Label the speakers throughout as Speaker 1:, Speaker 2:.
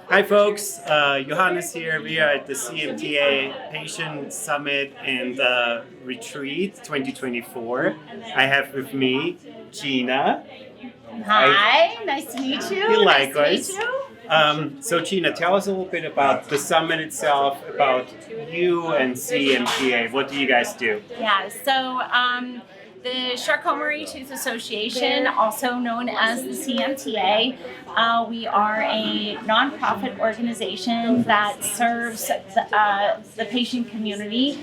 Speaker 1: Hi folks, Johannes here. We are at the CMTA Patient Summit and Retreat 2024. I have with me Jeana.
Speaker 2: Hi, nice to meet you.
Speaker 1: Likewise.
Speaker 2: Nice to meet you.
Speaker 1: So Jeana, tell us a little bit about the summit itself, about you and CMTA. What do you guys do?
Speaker 2: Yeah, so the Charcot-Marie-Tooth Association, also known as the CMTA, we are a nonprofit organization that serves the patient community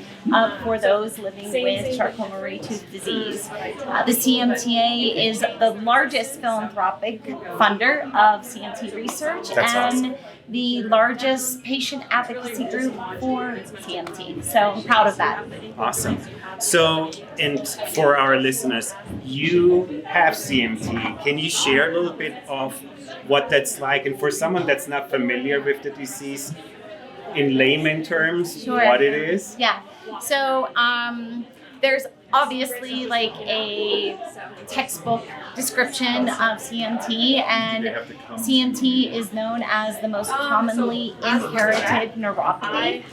Speaker 2: for those living with Charcot-Marie-Tooth Disease. The CMTA is the largest philanthropic funder of CMT research.
Speaker 1: That's
Speaker 2: and
Speaker 1: awesome.
Speaker 2: The largest patient advocacy group for CMT. So I'm proud of that.
Speaker 1: Awesome. So, and for our listeners, you have CMT. Can you share a little bit of what that's like? And for someone that's not familiar with the disease, in layman terms,
Speaker 2: Sure.
Speaker 1: what it is?
Speaker 2: Yeah. So there's obviously like a textbook description of CMT, and CMT is known as the most commonly inherited neuropathy.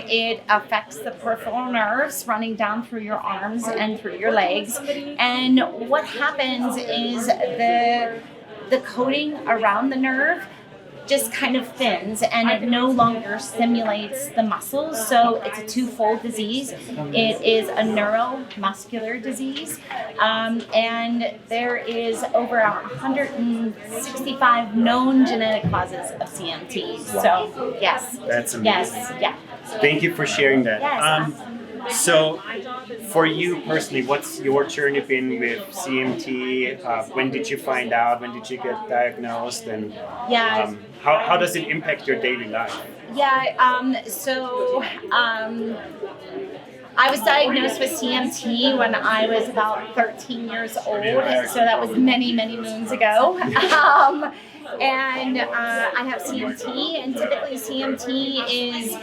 Speaker 2: It affects the peripheral nerves running down through your arms and through your legs. And what happens is the coating around the nerve just kind of thins, and it no longer stimulates the muscles. So it's a twofold disease. It is a neuromuscular disease, and there is over 165 known genetic causes of CMT. So yes,
Speaker 1: That's amazing.
Speaker 2: yes, yeah.
Speaker 1: Thank you for sharing that.
Speaker 2: Yes.
Speaker 1: So, for you personally, what's your journey been with CMT? When did you find out? When did you get diagnosed? And
Speaker 2: Yeah.
Speaker 1: how does it impact your daily life?
Speaker 2: Yeah, I was diagnosed with CMT when I was about 13 years old, so that was many, many moons ago. And I have CMT, and typically CMT is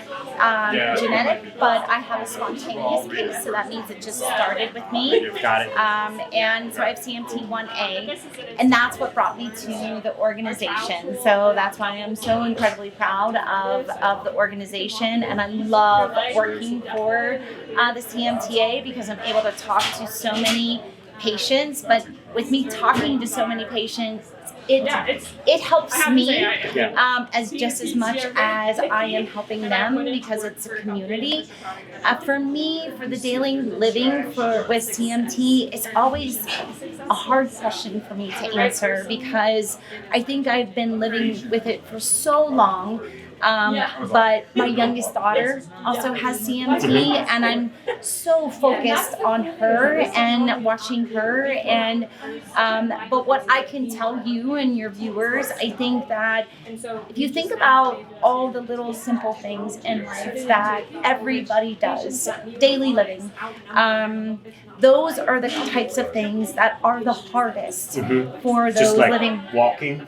Speaker 2: genetic, but I have a spontaneous case, so that means it just started with me.
Speaker 1: Got it.
Speaker 2: And so I have CMT1A, and that's what brought me to the organization. So that's why I'm so incredibly proud of the organization, and I love working for the CMTA because I'm able to talk to so many patients. But with me talking to so many patients, it helps me as just as much as I am helping them, because it's a community. For me, for the daily living with CMT, it's always a hard question for me to answer, because I think I've been living with it for so long. But my youngest daughter also has CMT, and I'm so focused on her and watching her. And but what I can tell you and your viewers, I think that if you think about all the little simple things in life that everybody does, daily living, those are the types of things that are the hardest for those
Speaker 1: Just like
Speaker 2: living.
Speaker 1: walking,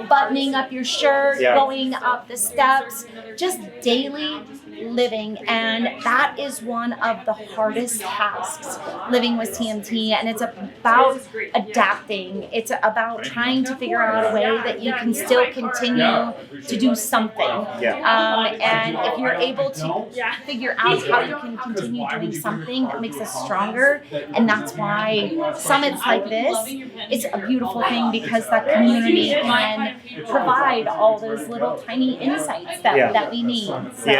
Speaker 2: Buttoning up your shirt,
Speaker 1: Yeah.
Speaker 2: going up the steps, just daily living. And that is one of the hardest tasks, living with CMT. And it's about adapting. It's about trying to figure out a way that you can still continue to do something. And if you're able to figure out how you can continue doing something, that makes us stronger. And that's why summits like this, it's a beautiful thing, because that community can provide all those little tiny insights that we need. So.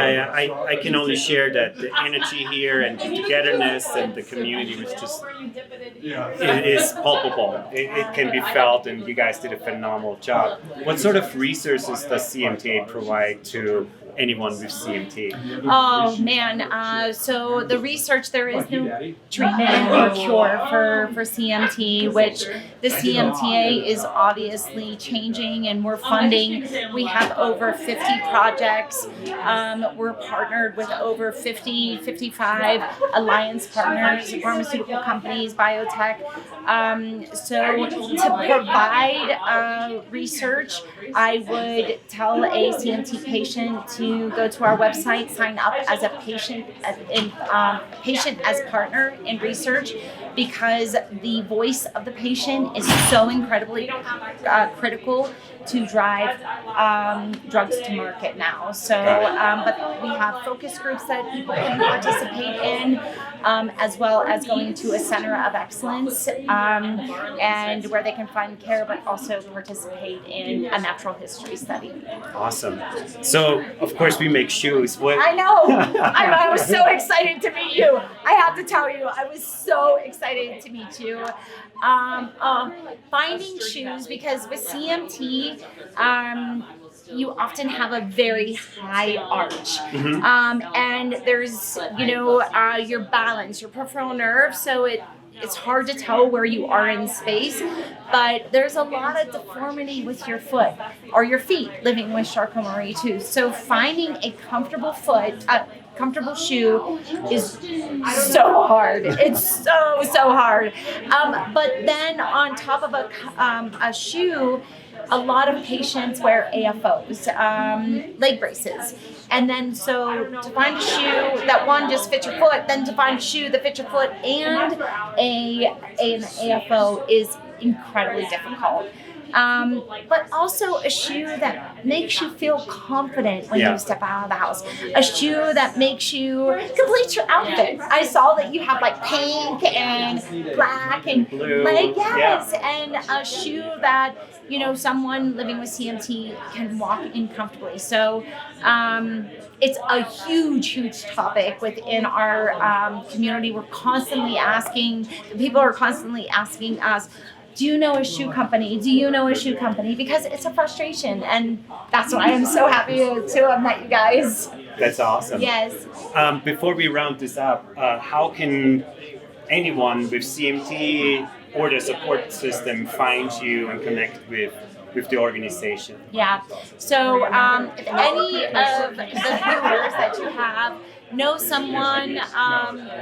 Speaker 1: I can only share that the energy here and the togetherness and the community was just, it is palpable. It can be felt, and you guys did a phenomenal job. What sort of resources does CMTA provide to anyone with CMT?
Speaker 2: Oh man, so the research, there is no treatment or cure for CMT, which the CMTA is obviously changing, and we're funding. We have over 50 projects. We're partnered with over 55 alliance partners, pharmaceutical companies, biotech. So to provide research, I would tell a CMT patient to go to our website, sign up as a patient as partner in research, because the voice of the patient is so incredibly critical to drive drugs to market now. So, but we have focus groups that people can participate in, as well as going to a center of excellence, and where they can find care, but also participate in a natural history study.
Speaker 1: Awesome. So, of course, we make shoes.
Speaker 2: I know. I was so excited to meet you. I have to tell you, I was so excited to meet you. Finding shoes, because with CMT, you often have a very high arch. And there's, your balance, your peripheral nerve, so it's hard to tell where you are in space, but there's a lot of deformity with your foot or your feet living with Charcot-Marie-Tooth. So finding a comfortable comfortable shoe is so hard. It's so hard. But then on top of a shoe, a lot of patients wear AFOs, leg braces. And then so to find a shoe that one just fits your foot, then to find a shoe that fits your foot and an AFO is incredibly difficult. But also a shoe that makes you feel confident when you step out of the house. A shoe that makes you complete your outfit. I saw that you have like pink and black and
Speaker 1: blue.
Speaker 2: And a shoe that, someone living with CMT can walk in comfortably. So it's a huge topic within our community. People are constantly asking us, do you know a shoe company? Do you know a shoe company? Because it's a frustration, and that's why I'm so happy to have met you guys.
Speaker 1: That's awesome.
Speaker 2: Yes.
Speaker 1: Before we round this up, how can anyone with CMT or the support system find you and connect with the organization?
Speaker 2: Yeah. So if any of the viewers that you have know someone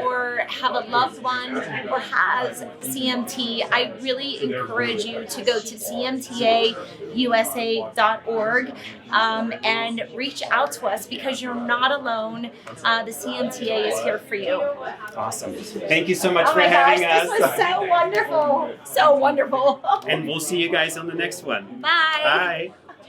Speaker 2: or have a loved one or has CMT, I really encourage you to go to CMTAUSA.org and reach out to us, because you're not alone. The CMTA is here for you.
Speaker 1: Awesome. Thank you so much for having us.
Speaker 2: This was so wonderful. So wonderful.
Speaker 1: And we'll see you guys on the next one.
Speaker 2: Bye.
Speaker 1: Bye.